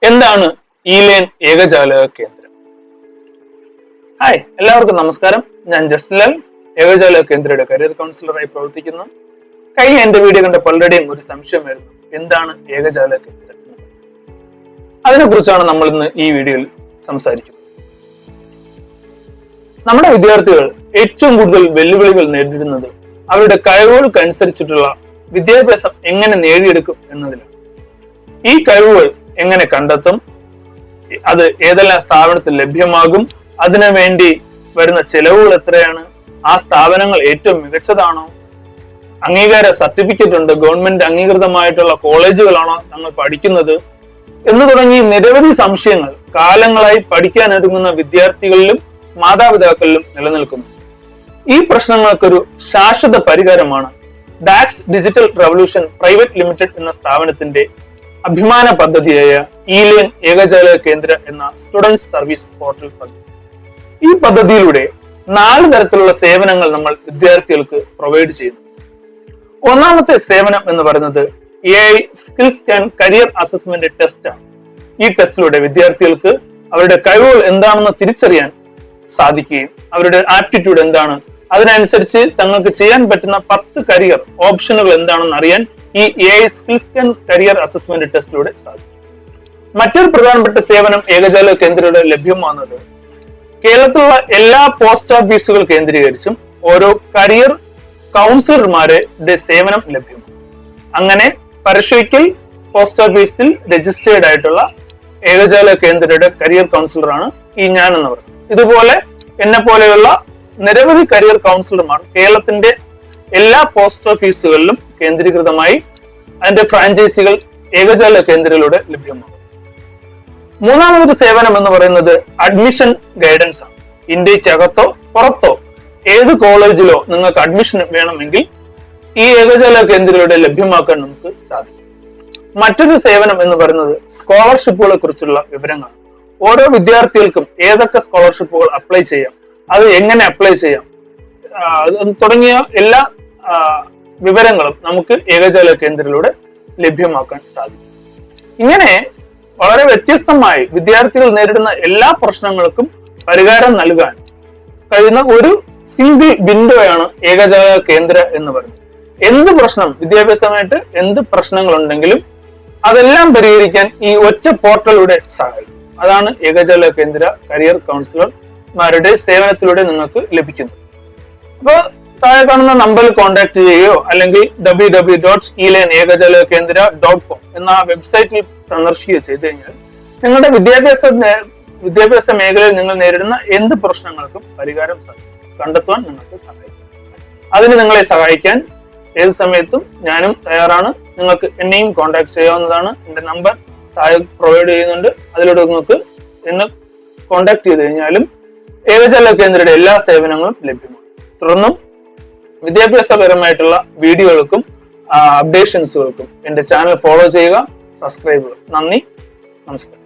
എന്താണ് ഇ-ലേൺ ഏകജാലക കേന്ദ്രം? ഹായ്, എല്ലാവർക്കും നമസ്കാരം. ഞാൻ ജസ്റ്റിലാൽ, ഏകജാലക കേന്ദ്രയുടെ കരിയർ കൗൺസിലറായി പ്രവർത്തിക്കുന്നു. കഴിഞ്ഞ എന്റെ വീഡിയോ കണ്ട പലരുടെയും ഒരു സംശയമായിരുന്നു, എന്താണ് ഏകജാലക കേന്ദ്രം? അതിനെക്കുറിച്ചാണ് നമ്മൾ ഇന്ന് ഈ വീഡിയോയിൽ സംസാരിക്കുന്നത്. നമ്മുടെ വിദ്യാർത്ഥികൾ ഏറ്റവും കൂടുതൽ വെല്ലുവിളികൾ നേരിടുന്നത് അവരുടെ കഴിവുകൾക്കനുസരിച്ചിട്ടുള്ള വിദ്യാഭ്യാസം എങ്ങനെ നേടിയെടുക്കും എന്നതിലാണ്. ഈ കഴിവുകൾ എങ്ങനെ കണ്ടെത്തും, അത് ഏതെല്ലാം സ്ഥാപനത്തിൽ ലഭ്യമാകും, അതിനു വേണ്ടി വരുന്ന ചെലവുകൾ എത്രയാണ്, ആ സ്ഥാപനങ്ങൾ ഏറ്റവും മികച്ചതാണോ, അംഗീകാര സർട്ടിഫിക്കറ്റ് ഉണ്ട്, ഗവൺമെന്റ് അംഗീകൃതമായിട്ടുള്ള കോളേജുകളാണോ തങ്ങൾ പഠിക്കുന്നത് എന്ന് തുടങ്ങി നിരവധി സംശയങ്ങൾ കാലങ്ങളായി പഠിക്കാനൊരുങ്ങുന്ന വിദ്യാർത്ഥികളിലും മാതാപിതാക്കളിലും നിലനിൽക്കുന്നു. ഈ പ്രശ്നങ്ങൾക്കൊരു ശാശ്വത പരിഹാരമാണ് DAX digital revolution private limited എന്ന സ്ഥാപനത്തിന്റെ അഭിമാന പദ്ധതിയായ ഇ-ലേൺ ഏകജാലക കേന്ദ്ര എന്ന സ്റ്റുഡൻസ് സർവീസ് പോർട്ടൽ പദ്ധതി. ഈ പദ്ധതിയിലൂടെ 4 തരത്തിലുള്ള സേവനങ്ങൾ നമ്മൾ വിദ്യാർത്ഥികൾക്ക് പ്രൊവൈഡ് ചെയ്യുന്നു. ഒന്നാമത്തെ സേവനം എന്ന് പറയുന്നത് AI skill scan career assessment test ആണ്. ഈ ടെസ്റ്റിലൂടെ വിദ്യാർത്ഥികൾക്ക് അവരുടെ കഴിവുകൾ എന്താണെന്ന് തിരിച്ചറിയാൻ സാധിക്കുകയും അവരുടെ ആപ്റ്റിറ്റ്യൂഡ് എന്താണ്, അതിനനുസരിച്ച് തങ്ങൾക്ക് ചെയ്യാൻ പറ്റുന്ന 10 കരിയർ ഓപ്ഷനുകൾ എന്താണെന്ന് അറിയാൻ ഈ AI skill scan career assessment ടെസ്റ്റിലൂടെ സാധിക്കും. മറ്റൊരു പ്രധാനപ്പെട്ട സേവനം ഏകജാലക കേന്ദ്രയുടെ ലഭ്യമാകുന്നത് കേരളത്തിലുള്ള എല്ലാ പോസ്റ്റ് ഓഫീസുകൾ കേന്ദ്രീകരിച്ചും ഓരോ കരിയർ കൗൺസിലർമാരുടെ സേവനം ലഭ്യമാണ്. അങ്ങനെ പരശോയ്ക്കൽ പോസ്റ്റ് ഓഫീസിൽ രജിസ്റ്റേർഡ് ആയിട്ടുള്ള ഏകജാലക കേന്ദ്രയുടെ കരിയർ കൗൺസിലറാണ് ഈ ഞാൻ എന്ന് പറയുന്നത്. ഇതുപോലെ എന്നെ പോലെയുള്ള നിരവധി കരിയർ കൗൺസിലർമാർ കേരളത്തിന്റെ എല്ലാ പോസ്റ്റ് ഓഫീസുകളിലും കേന്ദ്രീകൃതമായി അതിന്റെ ഫ്രാഞ്ചൈസികൾ ഏകജാലക കേന്ദ്രങ്ങളിലൂടെ ലഭ്യമാകും. മൂന്നാമതൊരു സേവനം എന്ന് പറയുന്നത് അഡ്മിഷൻ ഗൈഡൻസ് ആണ്. ഇന്ത്യക്കകത്തോ പുറത്തോ ഏത് കോളേജിലോ നിങ്ങൾക്ക് അഡ്മിഷൻ വേണമെങ്കിൽ ഈ ഏകജാലക കേന്ദ്രങ്ങളിലൂടെ ലഭ്യമാക്കാൻ നമുക്ക് സാധിക്കും. മറ്റൊരു സേവനം എന്ന് പറയുന്നത് സ്കോളർഷിപ്പുകളെ കുറിച്ചുള്ള വിവരങ്ങളാണ്. ഓരോ വിദ്യാർത്ഥികൾക്കും ഏതൊക്കെ സ്കോളർഷിപ്പുകൾ അപ്ലൈ ചെയ്യാം, അത് എങ്ങനെ അപ്ലൈ ചെയ്യാം തുടങ്ങിയ എല്ലാ വിവരങ്ങളും നമുക്ക് ഏകജാലക കേന്ദ്രത്തിലൂടെ ലഭ്യമാക്കാൻ സാധിക്കും. ഇങ്ങനെ വളരെ വ്യത്യസ്തമായി വിദ്യാർത്ഥികൾ നേരിടുന്ന എല്ലാ പ്രശ്നങ്ങൾക്കും പരിഹാരം നൽകാൻ കഴിയുന്ന ഒരു സിംഗിൾ വിൻഡോയാണ് ഏകജാലക കേന്ദ്ര എന്ന് പറയുന്നത്. എന്ത് പ്രശ്നം, വിദ്യാഭ്യാസമായിട്ട് എന്ത് പ്രശ്നങ്ങൾ ഉണ്ടെങ്കിലും അതെല്ലാം പരിഹരിക്കാൻ ഈ ഒറ്റ പോർട്ടലിലൂടെ സഹായിക്കും. അതാണ് ഏകജാലക കേന്ദ്ര കരിയർ കൗൺസിലർമാരുടെ സേവനത്തിലൂടെ നിങ്ങൾക്ക് ലഭിക്കുന്നത്. അപ്പോൾ താഴെ കാണുന്ന നമ്പറിൽ കോൺടാക്ട് ചെയ്യുകയോ അല്ലെങ്കിൽ www.elearnekajalakeendra.com എന്ന വെബ്സൈറ്റിൽ സന്ദർശിക്കുകയോ ചെയ്തു കഴിഞ്ഞാൽ നിങ്ങളുടെ വിദ്യാഭ്യാസ മേഖലയിൽ നിങ്ങൾ നേരിടുന്ന എന്ത് പ്രശ്നങ്ങൾക്കും പരിഹാരം കണ്ടെത്തുവാൻ നിങ്ങൾക്ക് സഹായിക്കും. അതിന് നിങ്ങളെ സഹായിക്കാൻ ഏത് സമയത്തും ഞാനും തയ്യാറാണ്. നിങ്ങൾക്ക് എന്നെയും കോൺടാക്ട് ചെയ്യാവുന്നതാണ്. എന്റെ നമ്പർ താഴെ പ്രൊവൈഡ് ചെയ്യുന്നുണ്ട്. അതിലൂടെ നിങ്ങൾക്ക് എന്നെ കോൺടാക്ട് ചെയ്ത് കഴിഞ്ഞാലും ഏകജാലക കേന്ദ്രയുടെ എല്ലാ സേവനങ്ങളും ലഭ്യമാണ്. തുടർന്നും വിദ്യാഭ്യാസപരമായിട്ടുള്ള വീഡിയോകൾക്കും അപ്ഡേഷൻസുകൾക്കും എന്റെ ചാനൽ ഫോളോ ചെയ്യുക, സബ്സ്ക്രൈബ് ചെയ്യുക. നന്ദി, നമസ്കാരം.